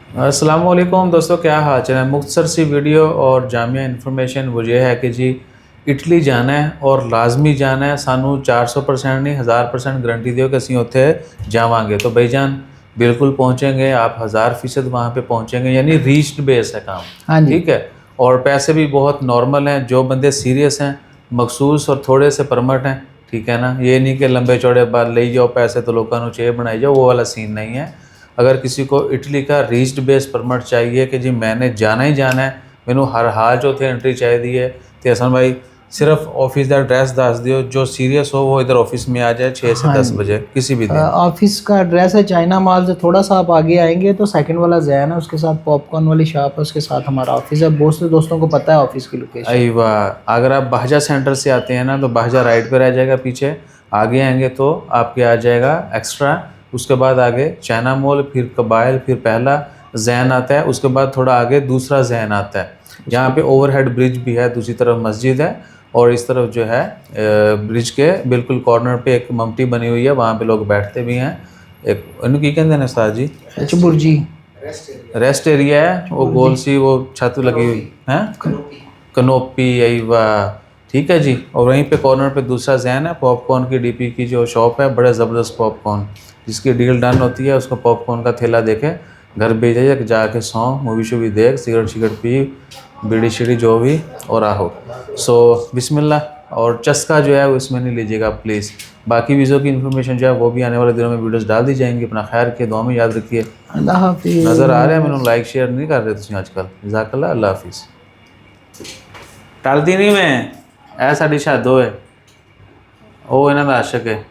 अस्सलाम वालेकुम दोस्तों, क्या हाल चाल है। मुख्तसर सी वीडियो और जामिया इन्फॉर्मेशन वो ये है कि जी इटली जाना है और लाजमी जाना है। सानू 400% नहीं 1000% गारंटी दियो कि असी उत्थे जावांगे। तो भाईजान बिल्कुल पहुँचेंगे, आप 1000% वहाँ पे पहुँचेंगे, यानी रीच्ड बेस है काम। हाँ जी। ठीक है, और पैसे भी बहुत नॉर्मल हैं। जो बंदे सीरियस हैं, मखसूस और थोड़े से परमट हैं, ठीक है ना, ये नहीं कि लंबे चौड़े बार ले जाओ पैसे तो लोगों को चे बनाई जाओ, वो वाला सीन नहीं है। अगर किसी को इटली का रीच्ड बेस परमिट चाहिए कि जी मैंने जाना ही जाना है, मैनू हर हाल जो थे एंट्री चाहिए है, तो हसन भाई सिर्फ ऑफिस का एड्रैस दस दियो। जो सीरियस हो वो इधर ऑफिस में आ जाए 6 से हाँ 10 जी। बजे किसी भी दिन। ऑफिस का एड्रेस है चाइना मॉल से थोड़ा सा आप आगे आएंगे तो सेकंड वाला जैन है, उसके साथ पॉपकॉर्न वाली शॉप है, उसके साथ हमारा ऑफिस है। बहुत से दोस्तों को पता है ऑफिस की लोकेशन। अई वाह, अगर आप बाहजा सेंटर से आते हैं ना तो बाहजा राइट पे रह जाएगा, पीछे आगे आएंगे तो आपके आ जाएगा एक्स्ट्रा। उसके बाद आगे चाइना मॉल, फिर कबाइल, फिर पहला जैन आता है। उसके बाद थोड़ा आगे दूसरा जैन आता है, जहाँ पे ओवरहेड ब्रिज भी है, दूसरी तरफ मस्जिद है, और इस तरफ जो है ब्रिज के बिल्कुल कॉर्नर पे एक ममटी बनी हुई है, वहाँ पे लोग बैठते भी हैं। एक इन्हू की कहते हैं उस्ताद जी, बुर्जी रेस्ट एरिया है, वो गोल सी वो छत लगी हुई है, कनोपी। यही वाह, ठीक है जी। और वहीं पे कॉर्नर पे दूसरा जैन है, पॉपकॉर्न की डीपी की जो शॉप है, बड़े ज़बरदस्त पॉपकॉर्न, जिसकी डील डन होती है उसको पॉपकॉर्न का थैला देके घर भेज जाइए, जाके सौ मूवी शूवी देख, सिगरेट शिगरेट पी, बीड़ी शीड़ी जो भी, और आहो। सो बिस्मिल्लाह। और चस्का जो है वो इसमें नहीं लीजिएगा प्लीज़। बाकी वीज़ों की इन्फॉर्मेशन जो है वो भी आने वाले दिनों में वीडियोस डाल दी जाएंगी। अपना खैर रखिए, दुआ में याद रखिए। अल्लाह हाफिज़। नज़र आ रहा है मैंने लाइक शेयर नहीं कर रहे तुम आजकल। जज़ाकल्लाह, अल्लाह हाफिज़। टलती नहीं मैं, ऐ साड़ी शादो है, वो इन्हों का आशक है।